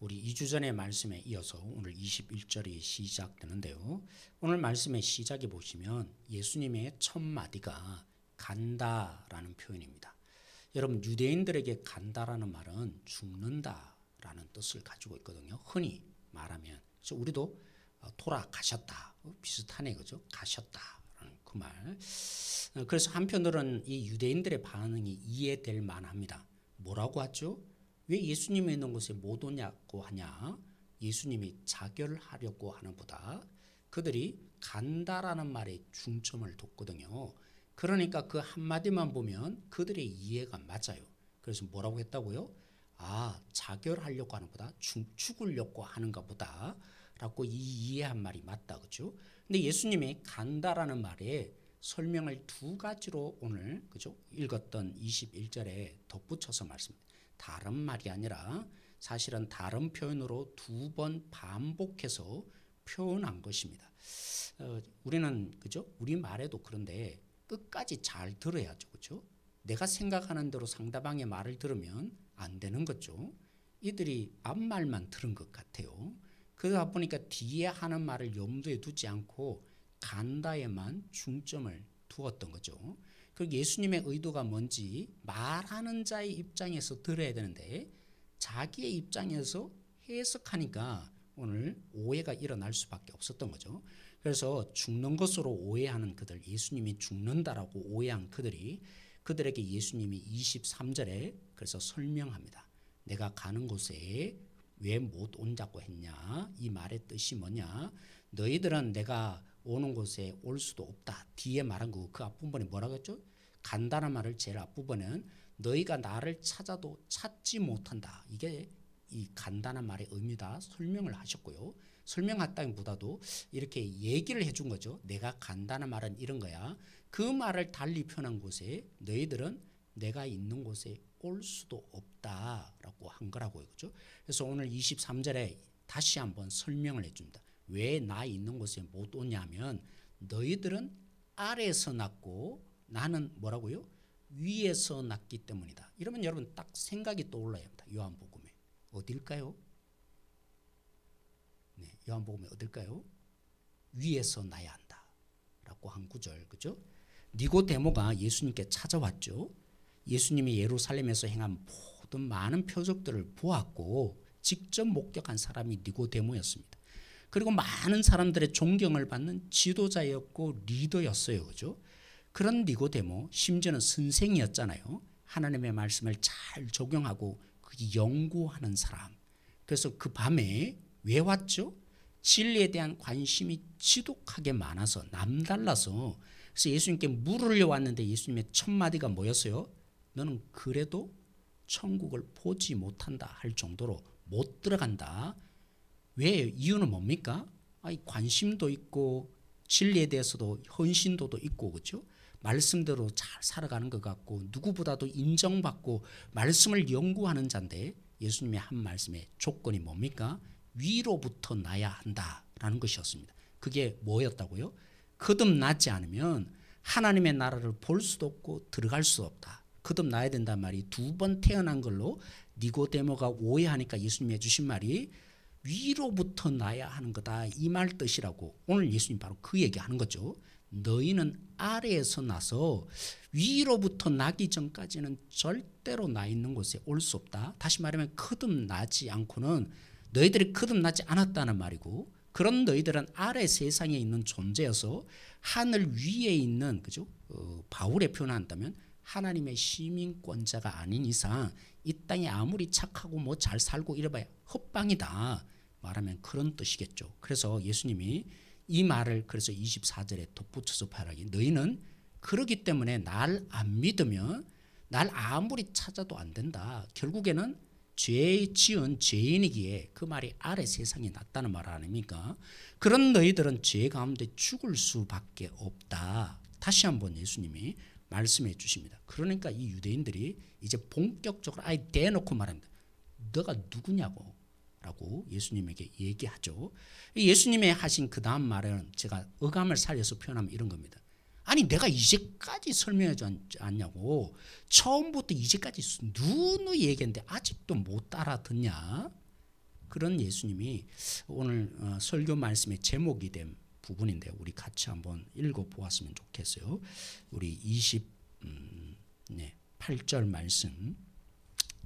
우리 2주 전의 말씀에 이어서 오늘 21절이 시작되는데요. 오늘 말씀의 시작에 보시면 예수님의 첫 마디가 간다라는 표현입니다. 여러분, 유대인들에게 간다라는 말은 죽는다라는 뜻을 가지고 있거든요. 흔히 말하면 그래서 우리도 돌아가셨다 비슷하네, 그죠? 가셨다라는 그 말. 그래서 한편으로는 이 유대인들의 반응이 이해될 만합니다. 뭐라고 하죠? 왜 예수님이 있는 곳에 못 오냐고 하냐? 예수님이 자결하려고 하는 보다 그들이 간다라는 말에 중점을 뒀거든요. 그러니까 그 한마디만 보면 그들의 이해가 맞아요. 그래서 뭐라고 했다고요? 자결하려고 하는 보다 죽으려고 하는가 보다 라고 이해한 말이 맞다, 그죠? 근데 예수님이 간다라는 말에 설명을 두 가지로 오늘, 그죠? 읽었던 21절에 덧붙여서 말씀합니다. 다른 말이 아니라 사실은 다른 표현으로 두 번 반복해서 표현한 것입니다. 우리는, 그죠? 우리 말에도 그런데 끝까지 잘 들어야죠, 그죠? 내가 생각하는 대로 상대방의 말을 들으면 안 되는 거죠. 이들이 앞말만 들은 것 같아요. 그러다 보니까 뒤에 하는 말을 염두에 두지 않고 간다에만 중점을 두었던 거죠. 그리고 예수님의 의도가 뭔지 말하는 자의 입장에서 들어야 되는데 자기의 입장에서 해석하니까 오늘 오해가 일어날 수밖에 없었던 거죠. 그래서 죽는 것으로 오해하는 그들, 예수님이 죽는다라고 오해한 그들에게 예수님이 23절에 그래서 설명합니다. 내가 가는 곳에 왜 못 온다고 했냐? 이 말의 뜻이 뭐냐? 너희들은 내가 오는 곳에 올 수도 없다. 뒤에 말한 거 그 앞부분에 뭐라고 했죠? 간다는 말을 제일 앞부분은 너희가 나를 찾아도 찾지 못한다. 이게 이 간다는 말의 의미다. 설명을 하셨고요. 설명했다기보다도 이렇게 얘기를 해준 거죠. 내가 간다는 말은 이런 거야. 그 말을 달리 표현한 곳에 너희들은 내가 있는 곳에 올 수도 없다라고 한 거라고요, 그죠? 그래서 오늘 23절에 다시 한번 설명을 해줍니다. 왜 나 있는 곳에 못 오냐면 너희들은 아래에서 났고 나는 뭐라고요? 위에서 났기 때문이다. 이러면 여러분 딱 생각이 떠올라야 합니다. 요한복음에 어딜까요? 네, 요한복음에 어딜까요? 위에서 나야 한다라고 한 구절, 그죠? 니고데모가 예수님께 찾아왔죠. 예수님이 예루살렘에서 행한 모든 많은 표적들을 보았고 직접 목격한 사람이 니고데모였습니다. 그리고 많은 사람들의 존경을 받는 지도자였고 리더였어요, 그죠? 그런 니고데모, 심지어는 선생이었잖아요. 하나님의 말씀을 잘 적용하고 연구하는 사람. 그래서 그 밤에 왜 왔죠? 진리에 대한 관심이 지독하게 많아서 남달라서 그래서 예수님께 물으려 왔는데 예수님의 첫 마디가 뭐였어요? 너는 그래도 천국을 보지 못한다 할 정도로 못 들어간다. 왜? 이유는 뭡니까? 관심도 있고 진리에 대해서도 헌신도도 있고, 그렇죠? 말씀대로 잘 살아가는 것 같고 누구보다도 인정받고 말씀을 연구하는 자인데 예수님의 한 말씀의 조건이 뭡니까? 위로부터 나야 한다라는 것이었습니다. 그게 뭐였다고요? 거듭나지 않으면 하나님의 나라를 볼 수도 없고 들어갈 수 없다. 거듭나야 된단 말이 두 번 태어난 걸로 니고데모가 오해하니까 예수님이 해주신 말이 위로부터 나야 하는 거다. 이 말 뜻이라고. 오늘 예수님 바로 그 얘기하는 거죠. 너희는 아래에서 나서 위로부터 나기 전까지는 절대로 나 있는 곳에 올 수 없다. 다시 말하면 거듭나지 않고는 너희들이 거듭나지 않았다는 말이고 그런 너희들은 아래 세상에 있는 존재여서 하늘 위에 있는, 그죠? 바울의 표현한다면 하나님의 시민권자가 아닌 이상 이 땅에 아무리 착하고 뭐 잘 살고 이래봐야 헛방이다 말하면 그런 뜻이겠죠. 그래서 예수님이 이 말을 그래서 24절에 덧붙여서 말하기 너희는 그러기 때문에 날 안 믿으면 날 아무리 찾아도 안 된다. 결국에는 죄 지은 죄인이기에 그 말이 아래 세상에 낫다는 말 아닙니까? 그런 너희들은 죄 가운데 죽을 수밖에 없다. 다시 한번 예수님이 말씀해 주십니다. 그러니까 이 유대인들이 이제 본격적으로 아예 대놓고 말합니다. 너가 누구냐고 라고 예수님에게 얘기하죠. 예수님의 하신 그 다음 말은 제가 어감을 살려서 표현하면 이런 겁니다. 아니 내가 이제까지 설명해 주지 않냐고. 처음부터 이제까지 누누이 얘기했는데 아직도 못 알아듣냐. 그런 예수님이 오늘 설교 말씀의 제목이 된 부분인데 우리 같이 한번 읽어보았으면 좋겠어요. 우리 28절 말씀.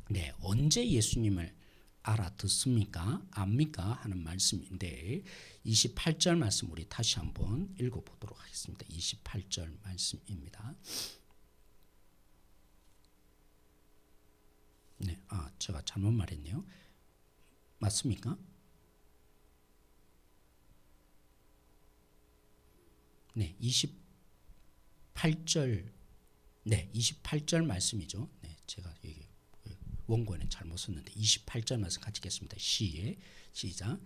네, 언제 예수님을 알아듣습니까? 압니까? 하는 말씀인데 28절 말씀 우리 다시 한번 읽어보도록 하겠습니다. 28절 말씀입니다. 네, 제가 잘못 말했네요. 맞습니까? 네, 28절, 네, 28절 말씀이죠. 네, 제가 여기 원고에는 잘못 썼는데 28절 말씀 같이 읽겠습니다. 시작.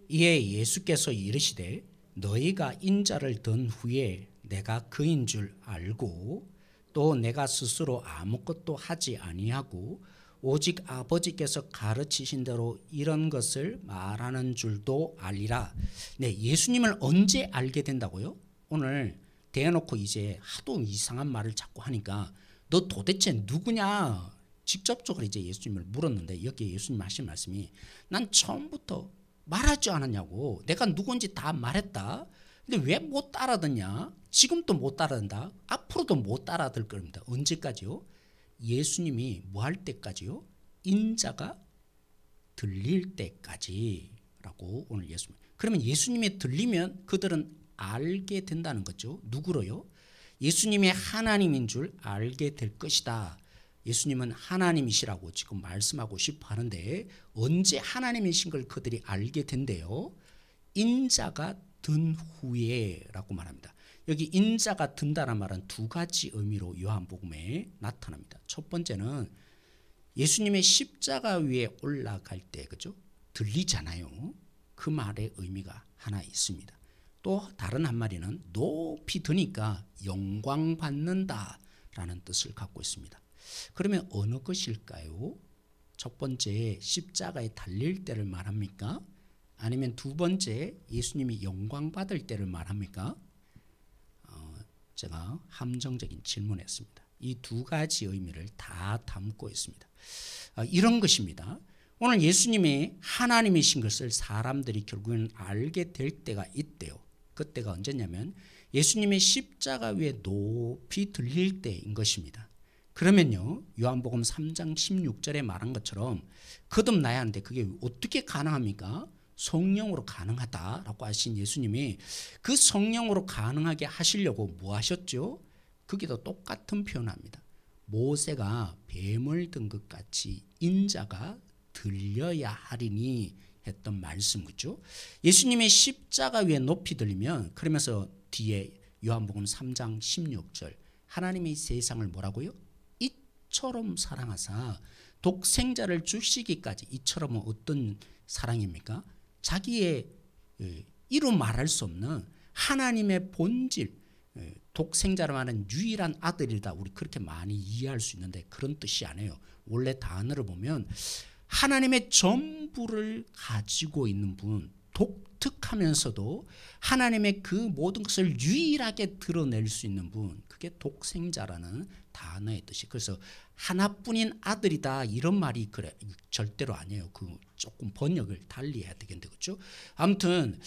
이에 예수께서 이르시되 너희가 인자를 든 후에 내가 그인 줄 알고 또 내가 스스로 아무것도 하지 아니하고 오직 아버지께서 가르치신 대로 이런 것을 말하는 줄도 알리라. 네, 예수님을 언제 알게 된다고요? 오늘 대놓고 이제 하도 이상한 말을 자꾸 하니까 너 도대체 누구냐? 직접적으로 이제 예수님을 물었는데 여기에 예수님 하신 말씀이 난 처음부터 말하지 않았냐고. 내가 누군지 다 말했다. 근데 왜 못 따라듣냐? 지금도 못 따라듣는다. 앞으로도 못 따라들 겁니다. 언제까지요? 예수님이 뭐 할 때까지요? 인자가 들릴 때까지라고 오늘 예수님. 그러면 예수님이 들리면 그들은 알게 된다는 거죠. 누구로요? 예수님이 하나님인 줄 알게 될 것이다. 예수님은 하나님이시라고 지금 말씀하고 싶어 하는데 언제 하나님이신 걸 그들이 알게 된대요? 인자가 든 후에 라고 말합니다. 여기 인자가 든다는 말은 두 가지 의미로 요한복음에 나타납니다. 첫 번째는 예수님의 십자가 위에 올라갈 때 그죠? 들리잖아요. 그 말의 의미가 하나 있습니다. 또 다른 한 마리는 높이 드니까 영광 받는다라는 뜻을 갖고 있습니다. 그러면 어느 것일까요? 첫 번째 십자가에 달릴 때를 말합니까? 아니면 두 번째 예수님이 영광 받을 때를 말합니까? 제가 함정적인 질문했습니다. 이 두 가지 의미를 다 담고 있습니다. 이런 것입니다. 오늘 예수님이 하나님이신 것을 사람들이 결국은 알게 될 때가 있대요. 그때가 언제냐면 예수님의 십자가 위에 높이 들릴 때인 것입니다. 그러면요, 요한복음 3장 16절에 말한 것처럼 거듭나야 하는데 그게 어떻게 가능합니까? 성령으로 가능하다라고 하신 예수님이 그 성령으로 가능하게 하시려고 뭐 하셨죠? 거기도 똑같은 표현합니다. 모세가 뱀을 든 것 같이 인자가 들려야 하리니 했던 말씀 그죠? 예수님의 십자가 위에 높이 들리면 그러면서 뒤에 요한복음 3장 16절 하나님의 세상을 뭐라고요? 이처럼 사랑하사 독생자를 주시기까지. 이처럼은 어떤 사랑입니까? 자기의 이루 말할 수 없는 하나님의 본질, 독생자로 하는 유일한 아들이다. 우리 그렇게 많이 이해할 수 있는데 그런 뜻이 아니에요. 원래 단어를 보면 하나님의 전부를 가지고 있는 분, 독특하면서도 하나님의 그 모든 것을 유일하게 드러낼 수 있는 분, 그게 독생자라는 단어의 뜻이. 그래서 하나뿐인 아들이다 이런 말이 그래 절대로 아니에요. 그 조금 번역을 달리 해야 되겠는데 그렇죠? 아무튼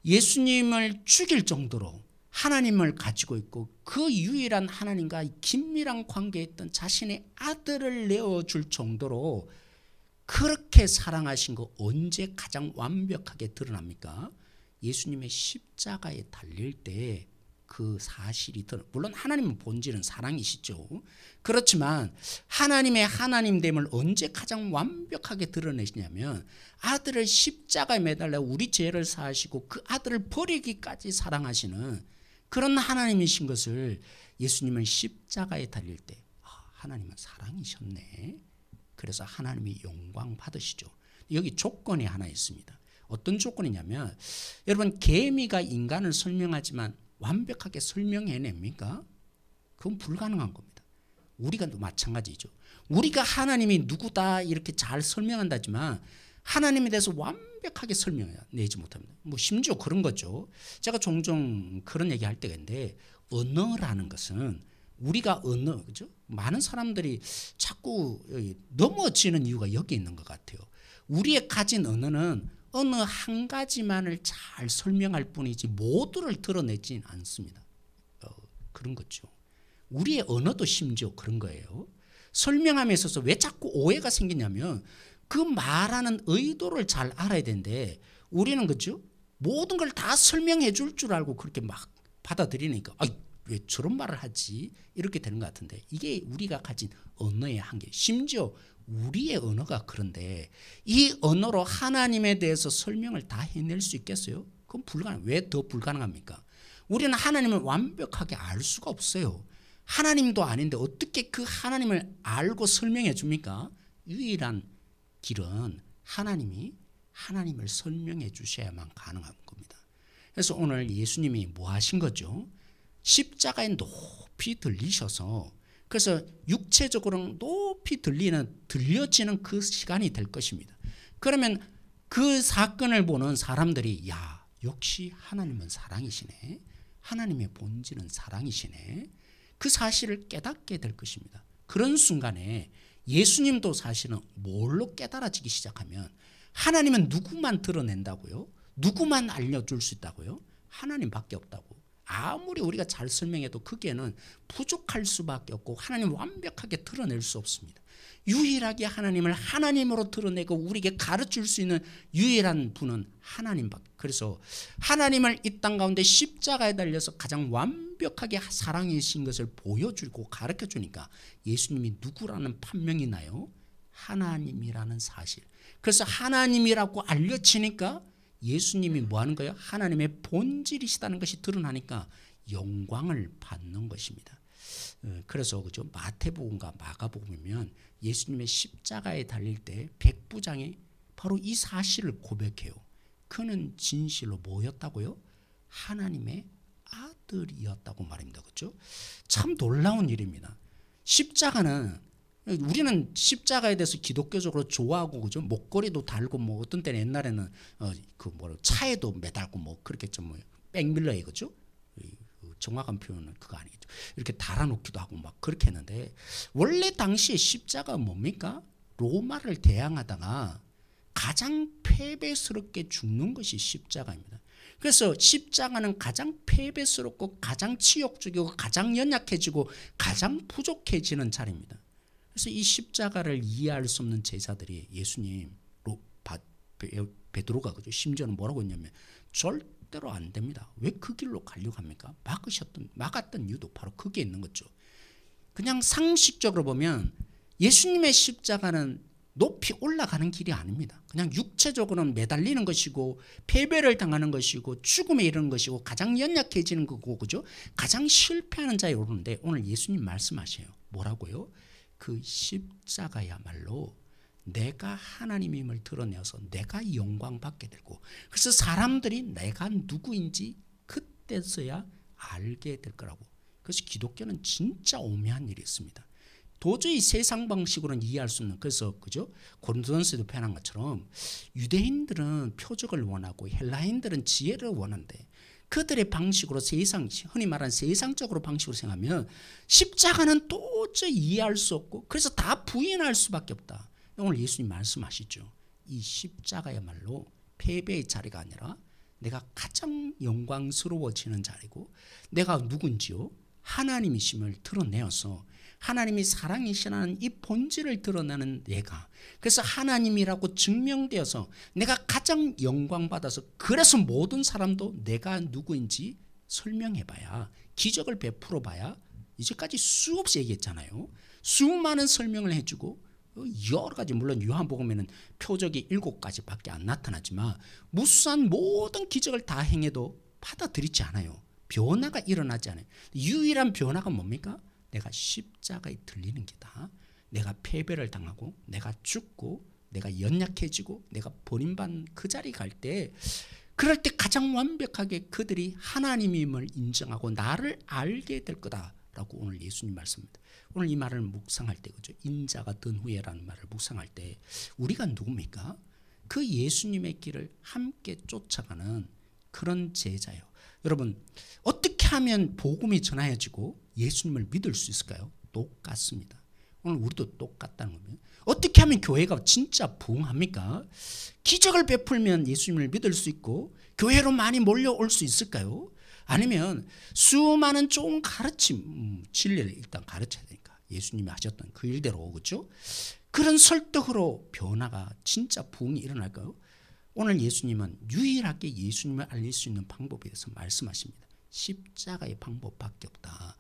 예수님을 죽일 정도로 하나님을 가지고 있고 그 유일한 하나님과 긴밀한 관계에 있던 자신의 아들을 내어줄 정도로 그렇게 사랑하신 거 언제 가장 완벽하게 드러납니까? 예수님의 십자가에 달릴 때 그 사실이 드러나. 물론 하나님의 본질은 사랑이시죠. 그렇지만 하나님의 하나님됨을 언제 가장 완벽하게 드러내시냐면 아들을 십자가에 매달려 우리 죄를 사하시고 그 아들을 버리기까지 사랑하시는 그런 하나님이신 것을 예수님은 십자가에 달릴 때 하나님은 사랑이셨네. 그래서 하나님이 영광 받으시죠. 여기 조건이 하나 있습니다. 어떤 조건이냐면 여러분 개미가 인간을 설명하지만 완벽하게 설명해냅니까? 그건 불가능한 겁니다. 우리가 마찬가지죠. 우리가 하나님이 누구다 이렇게 잘 설명한다지만 하나님에 대해서 완벽하게 설명해내지 못합니다. 뭐 심지어 그런 거죠. 제가 종종 그런 얘기할 때가 있는데 언어라는 것은 우리가 언어, 그죠? 많은 사람들이 자꾸 넘어지는 이유가 여기 있는 것 같아요. 우리의 가진 언어는 어느 한 가지만을 잘 설명할 뿐이지 모두를 드러내진 않습니다. 그런 거죠. 우리의 언어도 심지어 그런 거예요. 설명함에 있어서 왜 자꾸 오해가 생기냐면 그 말하는 의도를 잘 알아야 되는데 우리는 그죠? 모든 걸 다 설명해 줄 줄 알고 그렇게 막 받아들이니까 왜 저런 말을 하지? 이렇게 되는 것 같은데 이게 우리가 가진 언어의 한계. 심지어 우리의 언어가 그런데 이 언어로 하나님에 대해서 설명을 다 해낼 수 있겠어요? 그건 불가능. 왜 더 불가능합니까? 우리는 하나님을 완벽하게 알 수가 없어요. 하나님도 아닌데 어떻게 그 하나님을 알고 설명해 줍니까? 유일한 길은 하나님을 설명해 주셔야만 가능한 겁니다. 그래서 오늘 예수님이 뭐 하신 거죠? 십자가에 높이 들리셔서 그래서 육체적으로 높이 들려지는 그 시간이 될 것입니다. 그러면 그 사건을 보는 사람들이 야, 역시 하나님은 사랑이시네. 하나님의 본질은 사랑이시네. 그 사실을 깨닫게 될 것입니다. 그런 순간에 예수님도 사실은 뭘로 깨달아지기 시작하면 하나님은 누구만 드러낸다고요? 누구만 알려줄 수 있다고요? 하나님밖에 없다고. 아무리 우리가 잘 설명해도 거기에는 부족할 수밖에 없고 하나님을 완벽하게 드러낼 수 없습니다. 유일하게 하나님을 하나님으로 드러내고 우리에게 가르칠 수 있는 유일한 분은 하나님밖에. 그래서 하나님을 이 땅 가운데 십자가에 달려서 가장 완벽하게 사랑이신 것을 보여주고 가르쳐주니까 예수님이 누구라는 판명이 나요? 하나님이라는 사실. 그래서 하나님이라고 알려지니까 예수님이 뭐 하는 거예요? 하나님의 본질이시다는 것이 드러나니까 영광을 받는 것입니다. 그래서 그죠? 마태복음과 마가복음이면 예수님의 십자가에 달릴 때 백부장이 바로 이 사실을 고백해요. 그는 진실로 뭐였다고요? 하나님의 아들이었다고 말입니다. 그렇죠? 참 놀라운 일입니다. 십자가는 우리는 십자가에 대해서 기독교적으로 좋아하고 그죠? 목걸이도 달고 뭐 어떤 때는 옛날에는 차에도 매달고 뭐 그렇게 좀 백밀러에 그죠? 정확한 표현은 그거 아니겠죠. 이렇게 달아놓기도 하고 막 그렇게 했는데 원래 당시에 십자가 뭡니까? 로마를 대항하다가 가장 패배스럽게 죽는 것이 십자가입니다. 그래서 십자가는 가장 패배스럽고 가장 치욕적이고 가장 연약해지고 가장 부족해지는 자리입니다. 그래서 이 십자가를 이해할 수 없는 제자들이 예수님 베드로가 그죠? 심지어는 뭐라고 했냐면 절대로 안 됩니다. 왜 그 길로 가려고 합니까? 막았던 이유도 바로 그게 있는 거죠. 그냥 상식적으로 보면 예수님의 십자가는 높이 올라가는 길이 아닙니다. 그냥 육체적으로는 매달리는 것이고 패배를 당하는 것이고 죽음에 이르는 것이고 가장 연약해지는 거고 그죠? 가장 실패하는 자에 오르는데 오늘 예수님 말씀하세요. 뭐라고요? 그 십자가야말로 내가 하나님임을 드러내어서 내가 영광받게 되고 그래서 사람들이 내가 누구인지 그때서야 알게 될 거라고. 그래서 기독교는 진짜 오묘한 일이 있습니다. 도저히 세상 방식으로는 이해할 수 없는. 그래서 그죠? 고린도전서에도 표현한 것처럼 유대인들은 표적을 원하고 헬라인들은 지혜를 원하는데 그들의 방식으로 흔히 말하는 세상적으로 방식으로 생각하면 십자가는 도저히 이해할 수 없고 그래서 다 부인할 수밖에 없다. 오늘 예수님 말씀하시죠. 이 십자가야말로 패배의 자리가 아니라 내가 가장 영광스러워지는 자리고 내가 누군지요? 하나님이심을 드러내어서 하나님이 사랑이시라는 이 본질을 드러내는 내가 그래서 하나님이라고 증명되어서 내가 가장 영광받아서 그래서 모든 사람도 내가 누구인지 설명해봐야 기적을 베풀어봐야 이제까지 수없이 얘기했잖아요. 수많은 설명을 해주고 여러 가지 물론 요한복음에는 표적이 7가지밖에 안 나타나지만 무수한 모든 기적을 다 행해도 받아들이지 않아요. 변화가 일어나지 않아요. 유일한 변화가 뭡니까? 내가 십자가에 들리는 게다. 내가 패배를 당하고 내가 죽고 내가 연약해지고 내가 버림받는 그 자리에 갈 때 그럴 때 가장 완벽하게 그들이 하나님임을 인정하고 나를 알게 될 거다라고 오늘 예수님 말씀입니다. 오늘 이 말을 묵상할 때 그죠? 인자가 든 후에라는 말을 묵상할 때 우리가 누굽니까? 그 예수님의 길을 함께 쫓아가는 그런 제자예요. 여러분 어떻게 하면 복음이 전해지고 예수님을 믿을 수 있을까요? 똑같습니다. 오늘 우리도 똑같다는 겁니다. 어떻게 하면 교회가 진짜 부흥합니까? 기적을 베풀면 예수님을 믿을 수 있고 교회로 많이 몰려올 수 있을까요? 아니면 수많은 좋은 가르침, 진리를 일단 가르쳐야 되니까 예수님이 하셨던 그 일대로, 그렇죠? 그런 설득으로 변화가 진짜 부흥이 일어날까요? 오늘 예수님은 유일하게 예수님을 알릴 수 있는 방법에 대해서 말씀하십니다. 십자가의 방법밖에 없다.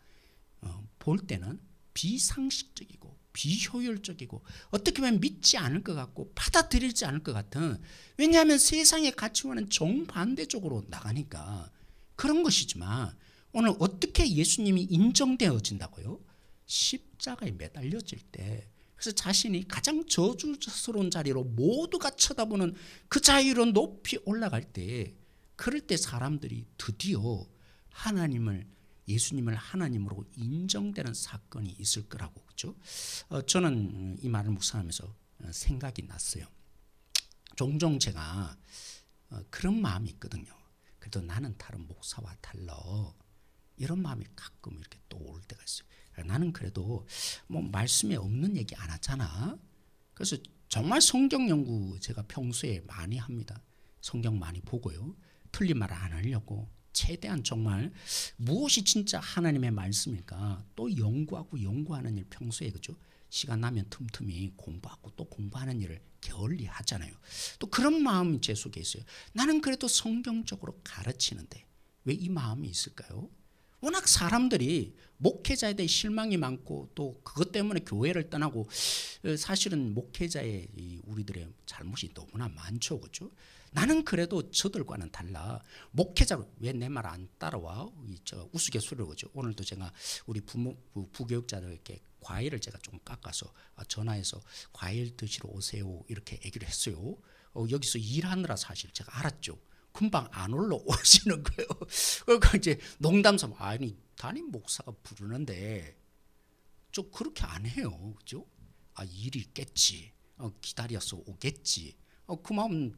볼 때는 비상식적이고 비효율적이고 어떻게 보면 믿지 않을 것 같고 받아들이지 않을 것 같은, 왜냐하면 세상의 가치와는 정반대쪽으로 나가니까 그런 것이지만 오늘 어떻게 예수님이 인정되어진다고요? 십자가에 매달려질 때, 그래서 자신이 가장 저주스러운 자리로 모두가 쳐다보는 그 자리로 높이 올라갈 때, 그럴 때 사람들이 드디어 예수님을 하나님으로 인정되는 사건이 있을 거라고, 그렇죠? 저는 이 말을 묵상하면서 생각이 났어요. 종종 제가 그런 마음이 있거든요. 그래도 나는 다른 목사와 달라, 이런 마음이 가끔 이렇게 떠오를 때가 있어요. 나는 그래도 뭐 말씀에 없는 얘기 안 하잖아. 그래서 정말 성경 연구 제가 평소에 많이 합니다. 성경 많이 보고요. 틀린 말 안 하려고 최대한 정말 무엇이 진짜 하나님의 말씀일까 또 연구하는 일 평소에, 그죠? 시간 나면 틈틈이 공부하고 또 공부하는 일을 게을리 하잖아요. 또 그런 마음이 제 속에 있어요. 나는 그래도 성경적으로 가르치는데 왜 이 마음이 있을까요? 워낙 사람들이 목회자에 대해 실망이 많고 또 그것 때문에 교회를 떠나고, 사실은 목회자의 우리들의 잘못이 너무나 많죠, 그렇죠? 나는 그래도 저들과는 달라. 목회자로 왜 내 말 안 따라와? 우스갯소리로, 그죠? 오늘도 제가 우리 부교육자들에게 과일을 제가 좀 깎아서 전화해서 과일 드시러 오세요 이렇게 얘기를 했어요. 여기서 일하느라 사실 제가 알았죠. 금방 안 올라오시는 거예요. 그러니까 이제 농담삼아, 아니 담임 목사가 부르는데 좀 그렇게 안 해요, 그죠? 일이 있겠지, 기다려서 오겠지. 그 마음,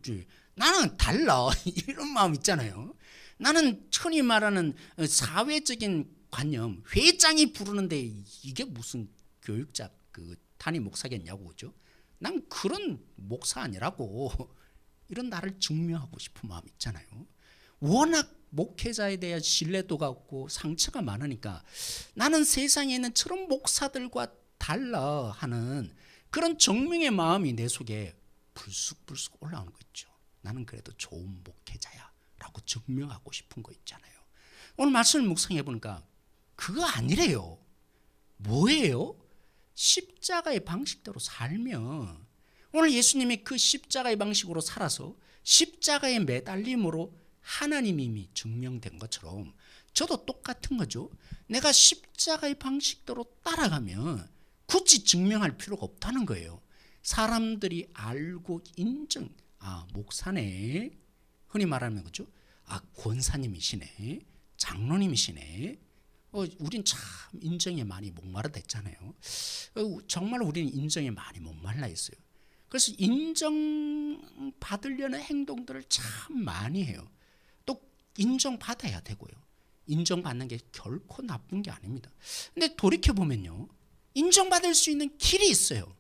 나는 달라 이런 마음 있잖아요. 나는 흔히 말하는 사회적인 관념, 회장이 부르는데 이게 무슨 교육자 담임 목사겠냐고, 그죠? 난 그런 목사 아니라고. 이런 나를 증명하고 싶은 마음 있잖아요. 워낙 목회자에 대한 신뢰도가 없고 상처가 많으니까 나는 세상에 있는 저런 목사들과 달라 하는 그런 정명의 마음이 내 속에 불쑥불쑥 올라오는 거 있죠. 나는 그래도 좋은 목회자야 라고 증명하고 싶은 거 있잖아요. 오늘 말씀을 묵상해 보니까 그거 아니래요. 뭐예요? 십자가의 방식대로 살면, 오늘 예수님이 그 십자가의 방식으로 살아서 십자가의 매달림으로 하나님이 증명된 것처럼 저도 똑같은 거죠. 내가 십자가의 방식대로 따라가면 굳이 증명할 필요가 없다는 거예요. 사람들이 알고 인정, 목사네, 흔히 말하면, 그죠? 권사님이시네, 장로님이시네. 우린 참 인정에 많이 목마르댔잖아요. 정말 우리는 인정에 많이 목말라 있어요. 그래서 인정받으려는 행동들을 참 많이 해요. 또 인정받아야 되고요. 인정받는 게 결코 나쁜 게 아닙니다. 근데 돌이켜보면요, 인정받을 수 있는 길이 있어요.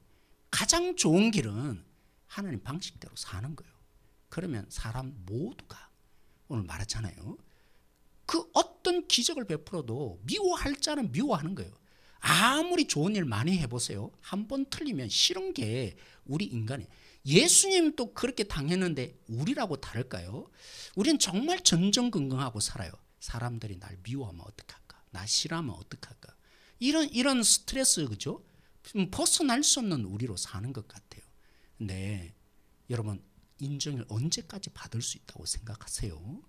가장 좋은 길은 하나님 방식대로 사는 거예요. 그러면 사람 모두가, 오늘 말했잖아요, 그 어떤 기적을 베풀어도 미워할 자는 미워하는 거예요. 아무리 좋은 일 많이 해보세요. 한 번 틀리면 싫은 게 우리 인간이에요. 예수님도 그렇게 당했는데 우리라고 다를까요? 우리는 정말 전전긍긍하고 살아요. 사람들이 날 미워하면 어떡할까? 나 싫어하면 어떡할까? 이런 스트레스, 그죠? 벗어날 수 없는 우리로 사는 것 같아요. 근데 여러분, 인정을 언제까지 받을 수 있다고 생각하세요?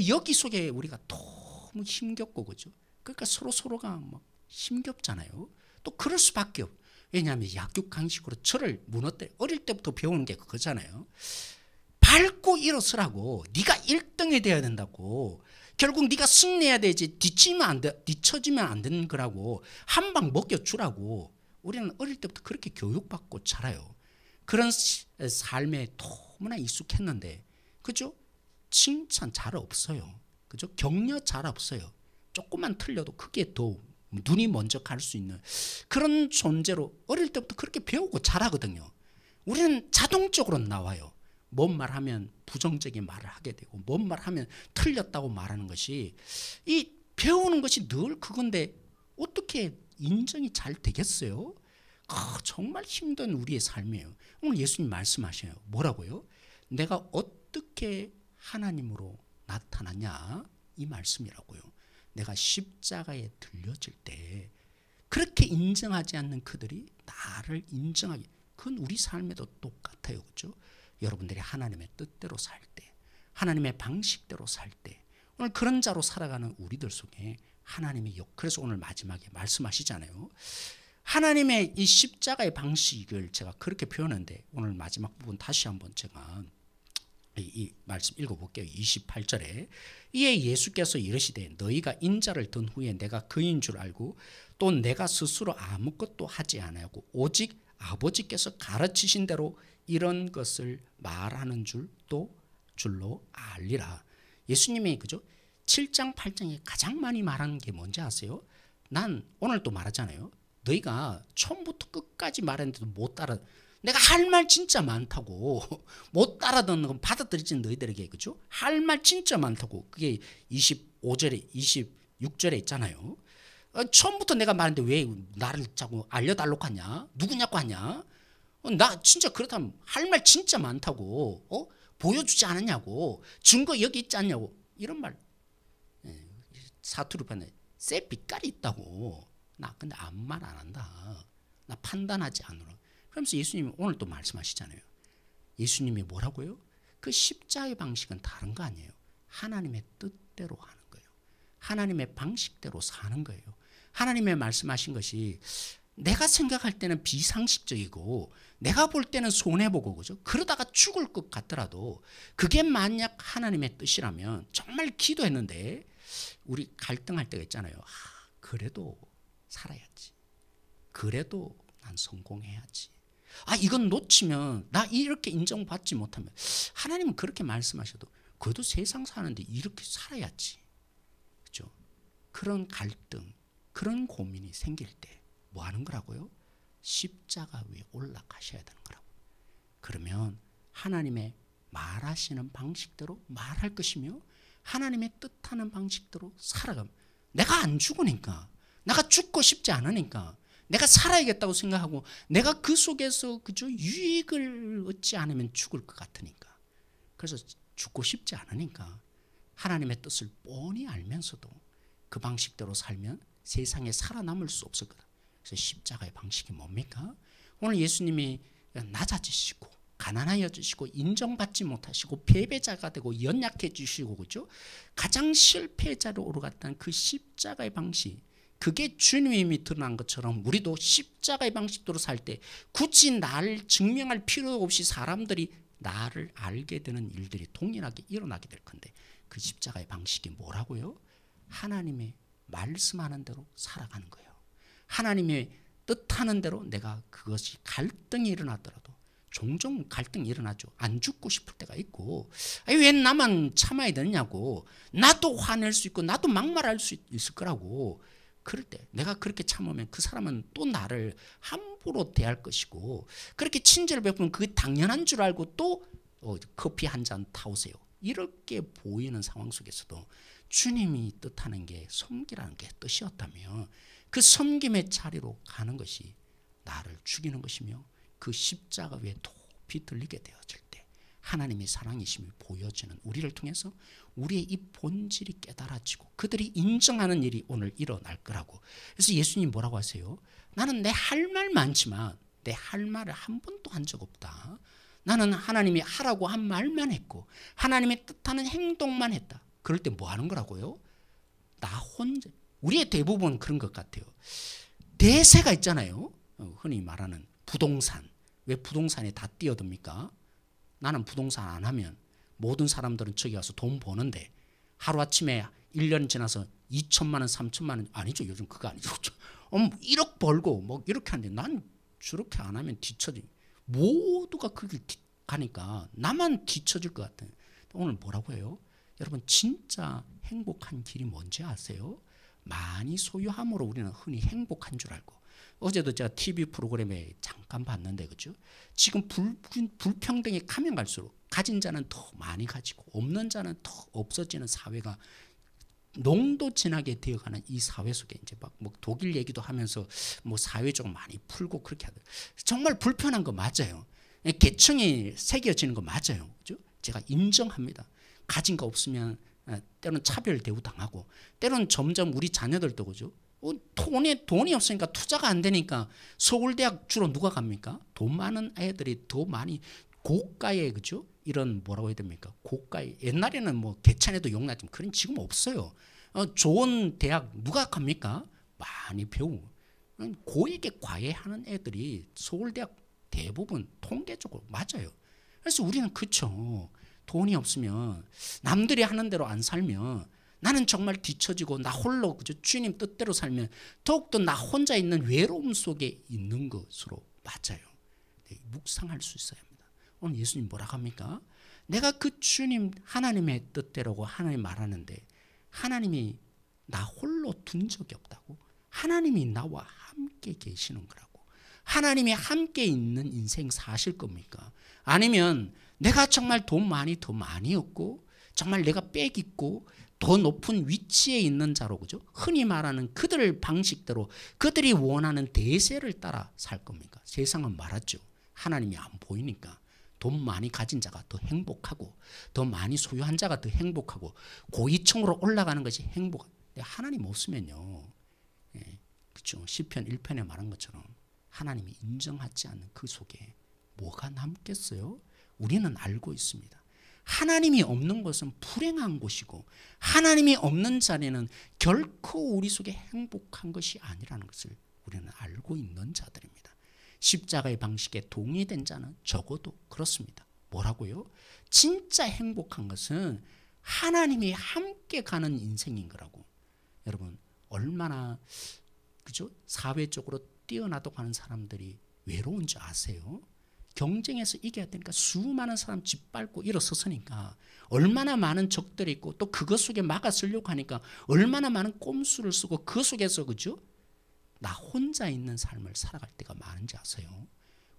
여기 속에 우리가 너무 힘겹고, 그죠? 그러니까 서로가 막 힘겹잖아요. 또 그럴 수밖에 없어요. 왜냐하면 약육강식으로 저를 무너뜨려, 어릴 때부터 배우는 게 그거잖아요. 밟고 일어서라고, 네가 1등이 돼야 된다고, 결국 네가 승리해야 되지, 뒤처지면 안 되는 거라고, 한 방 먹여주라고. 우리는 어릴 때부터 그렇게 교육받고 자라요. 그런 삶에 너무나 익숙했는데, 그죠? 칭찬 잘 없어요. 그죠? 격려 잘 없어요. 조금만 틀려도 크게 더 눈이 먼저 갈 수 있는 그런 존재로 어릴 때부터 그렇게 배우고 자라거든요. 우리는 자동적으로 나와요. 뭔 말하면 부정적인 말을 하게 되고 뭔 말하면 틀렸다고 말하는 것이 이 배우는 것이 늘 그건데 어떻게 인정이 잘 되겠어요? 정말 힘든 우리의 삶이에요. 오늘 예수님 말씀하셔요. 뭐라고요? 내가 어떻게 하나님으로 나타나냐 이 말씀이라고요. 내가 십자가에 들려질 때 그렇게 인정하지 않는 그들이 나를 인정하게, 그건 우리 삶에도 똑같아요. 그렇죠? 여러분들이 하나님의 뜻대로 살 때, 하나님의 방식대로 살 때, 오늘 그런 자로 살아가는 우리들 속에 하나님의 그래서 오늘 마지막에 말씀하시잖아요. 하나님의 이 십자가의 방식을 제가 그렇게 표현하는데 오늘 마지막 부분 다시 한번 제가 이 말씀 읽어볼게요. 28절에 이에 예수께서 이르시되 너희가 인자를 든 후에 내가 그인 줄 알고 또 내가 스스로 아무것도 하지 아니하고 오직 아버지께서 가르치신 대로 이런 것을 말하는 줄로 알리라. 예수님이 그죠? 7장 8장에 가장 많이 말하는 게 뭔지 아세요? 난 오늘 또 말하잖아요. 너희가 처음부터 끝까지 말했는데도 못 따라, 내가 할 말 진짜 많다고 못 따라듣는 건 받아들이지 너희들에게, 그죠? 할 말 진짜 많다고. 그게 25절에 26절에 있잖아요. 처음부터 내가 말했는데 왜 나를 자꾸 알려달라고 하냐? 누구냐고 하냐? 나 진짜 그렇다면 할 말 진짜 많다고, 보여주지 않았냐고, 증거 여기 있지 않냐고, 이런 말. 사투리 판에 쎄 빛깔이 있다고. 나 근데 아무 말 안 한다. 나 판단하지 않으라. 그러면서 예수님이 오늘 또 말씀하시잖아요. 예수님이 뭐라고요? 그 십자의 방식은 다른 거 아니에요. 하나님의 뜻대로 하는 거예요. 하나님의 방식대로 사는 거예요. 하나님의 말씀하신 것이 내가 생각할 때는 비상식적이고 내가 볼 때는 손해보고, 그죠? 그러다가 죽을 것 같더라도 그게 만약 하나님의 뜻이라면 정말 기도했는데 우리 갈등할 때가 있잖아요. 그래도 살아야지. 그래도 난 성공해야지. 이건 놓치면 나 이렇게 인정받지 못하면, 하나님은 그렇게 말씀하셔도 그래도 세상 사는데 이렇게 살아야지. 그렇죠? 그런 갈등, 그런 고민이 생길 때 뭐 하는 거라고요? 십자가 위에 올라가셔야 되는 거라고. 그러면 하나님의 말하시는 방식대로 말할 것이며 하나님의 뜻하는 방식대로 살아가면, 내가 안 죽으니까, 내가 죽고 싶지 않으니까, 내가 살아야겠다고 생각하고 내가 그 속에서 그저 유익을 얻지 않으면 죽을 것 같으니까, 그래서 죽고 싶지 않으니까 하나님의 뜻을 뻔히 알면서도 그 방식대로 살면 세상에 살아남을 수 없을 거다. 그래서 십자가의 방식이 뭡니까? 오늘 예수님이 낮아지시고 가난하여지시고 인정받지 못하시고 패배자가 되고 연약해지시고, 그죠? 가장 실패자로 오르갔다는 그 십자가의 방식, 그게 주님이 드러난 것처럼 우리도 십자가의 방식대로 살 때 굳이 나를 증명할 필요 없이 사람들이 나를 알게 되는 일들이 동일하게 일어나게 될 건데, 그 십자가의 방식이 뭐라고요? 하나님의 말씀하는 대로 살아가는 거예요. 하나님의 뜻하는 대로 내가 그것이 갈등이 일어나더라도, 종종 갈등이 일어나죠. 안 죽고 싶을 때가 있고, 왜 나만 참아야 되냐고, 나도 화낼 수 있고 나도 막말할 수 있을 거라고. 그럴 때 내가 그렇게 참으면 그 사람은 또 나를 함부로 대할 것이고, 그렇게 친절을 베푸면 그게 당연한 줄 알고 또 커피 한 잔 타오세요. 이렇게 보이는 상황 속에서도 주님이 뜻하는 게 섬기라는 게 뜻이었다면 그 섬김의 자리로 가는 것이 나를 죽이는 것이며, 그 십자가 위에 높이 들리게 되어질 때 하나님의 사랑이심이 보여지는 우리를 통해서 우리의 이 본질이 깨달아지고 그들이 인정하는 일이 오늘 일어날 거라고. 그래서 예수님 뭐라고 하세요? 나는 내 할 말 많지만 내 할 말을 한 번도 한 적 없다. 나는 하나님이 하라고 한 말만 했고 하나님의 뜻하는 행동만 했다. 그럴 때 뭐 하는 거라고요? 나 혼자. 우리의 대부분 그런 것 같아요. 대세가 있잖아요. 흔히 말하는 부동산. 왜 부동산에 다 뛰어듭니까? 나는 부동산 안 하면 모든 사람들은 저기 가서 돈 버는데 하루아침에 1년 지나서 2천만 원, 3천만 원, 아니죠. 요즘 그거 아니죠. 1억 벌고 뭐 이렇게 하는데 난 저렇게 안 하면 뒤처지. 모두가 그 길 가니까 나만 뒤처질 것 같아요. 오늘 뭐라고 해요? 여러분 진짜 행복한 길이 뭔지 아세요? 많이 소유함으로 우리는 흔히 행복한 줄 알고, 어제도 제가 TV 프로그램에 잠깐 봤는데, 그죠? 지금 불평등이 가면 갈수록 가진 자는 더 많이 가지고 없는 자는 더 없어지는 사회가 농도 진하게 되어가는 이 사회 속에 이제 막 뭐 독일 얘기도 하면서 뭐 사회적으로 많이 풀고 그렇게 하더라고요. 정말 불편한 거 맞아요. 계층이 새겨지는 거 맞아요. 그죠? 제가 인정합니다. 가진 거 없으면 때로는 차별 대우 당하고, 때로는 점점 우리 자녀들도 그죠? 돈이 없으니까 투자가 안 되니까 서울대학 주로 누가 갑니까? 돈 많은 애들이 더 많이 고가의, 그죠? 이런 뭐라고 해야 됩니까? 고가의, 옛날에는 뭐 개천에도 용나지만 그런 지금 없어요. 좋은 대학 누가 갑니까? 많이 배우고 고액에 과외하는 애들이 서울대학 대부분 통계적으로 맞아요. 그래서 우리는 그쵸, 돈이 없으면 남들이 하는 대로 안 살면 나는 정말 뒤처지고 나 홀로, 그죠? 주님 뜻대로 살면 더욱더 나 혼자 있는 외로움 속에 있는 것으로 맞아요. 네, 묵상할 수 있어야 합니다. 오늘 예수님 뭐라고 합니까? 내가 그 주님 하나님의 뜻대로고 하나님 말하는데 하나님이 나 홀로 둔 적이 없다고. 하나님이 나와 함께 계시는 거라고. 하나님이 함께 있는 인생 사실 겁니까? 아니면 내가 정말 돈 많이 더 많이 얻고 정말 내가 빽 있고 더 높은 위치에 있는 자로, 그죠? 흔히 말하는 그들 방식대로 그들이 원하는 대세를 따라 살 겁니까? 세상은 말하죠. 하나님이 안 보이니까 돈 많이 가진 자가 더 행복하고 더 많이 소유한 자가 더 행복하고 고위층으로 올라가는 것이 행복. 하나님 없으면요, 그렇죠? 시편 1편에 말한 것처럼 하나님이 인정하지 않는 그 속에 뭐가 남겠어요? 우리는 알고 있습니다. 하나님이 없는 것은 불행한 곳이고 하나님이 없는 자리는 결코 우리 속에 행복한 것이 아니라는 것을 우리는 알고 있는 자들입니다. 십자가의 방식에 동의된 자는 적어도 그렇습니다. 뭐라고요? 진짜 행복한 것은 하나님이 함께 가는 인생인 거라고. 여러분 얼마나, 그죠? 사회적으로 뛰어나다고 하는 사람들이 외로운 줄 아세요? 경쟁에서 이겨야 되니까 수많은 사람 짓밟고 일어섰으니까 얼마나 많은 적들이 있고 또 그것 속에 막아서려고 하니까 얼마나 많은 꼼수를 쓰고 그 속에서, 그죠? 나 혼자 있는 삶을 살아갈 때가 많은지 아세요?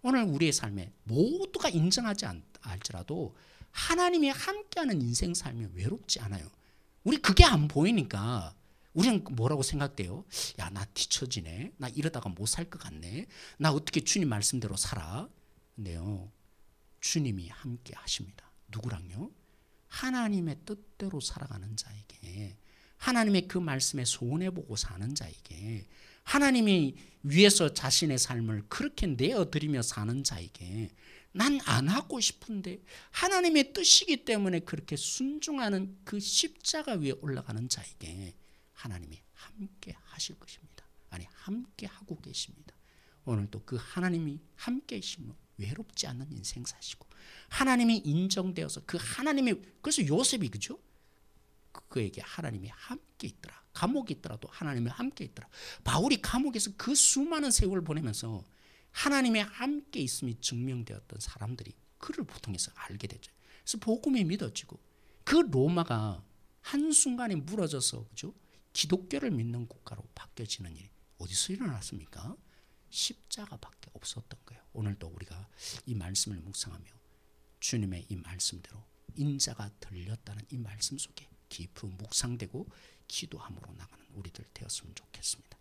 오늘 우리의 삶에 모두가 인정하지 않을지라도 하나님이 함께하는 인생 삶이 외롭지 않아요. 우리 그게 안 보이니까 우리는 뭐라고 생각돼요? 야, 나 뒤처지네. 나 이러다가 못 살 것 같네. 나 어떻게 주님 말씀대로 살아? 근데요, 주님이 함께 하십니다. 누구랑요? 하나님의 뜻대로 살아가는 자에게, 하나님의 그 말씀에 손해보고 사는 자에게, 하나님이 위에서 자신의 삶을 그렇게 내어드리며 사는 자에게, 난 안 하고 싶은데 하나님의 뜻이기 때문에 그렇게 순종하는 그 십자가 위에 올라가는 자에게 하나님이 함께 하실 것입니다. 아니, 함께 하고 계십니다. 오늘도 그 하나님이 함께 계시면 외롭지 않는 인생 사시고 하나님이 인정되어서 그 하나님이, 그래서 요셉이, 그죠? 그에게 하나님이 함께 있더라. 감옥에 있더라도 하나님이 함께 있더라. 바울이 감옥에서 그 수많은 세월을 보내면서 하나님의 함께 있음이 증명되었던 사람들이 그를 통해서 알게 되죠. 그래서 복음이 믿어지고 그 로마가 한순간에 무너져서, 그죠? 기독교를 믿는 국가로 바뀌어지는 일이 어디서 일어났습니까? 십자가밖에 없었던 거예요. 오늘도 우리가 이 말씀을 묵상하며 주님의 이 말씀대로 인자가 들렸다는 이 말씀 속에 깊이 묵상되고 기도함으로 나가는 우리들 되었으면 좋겠습니다.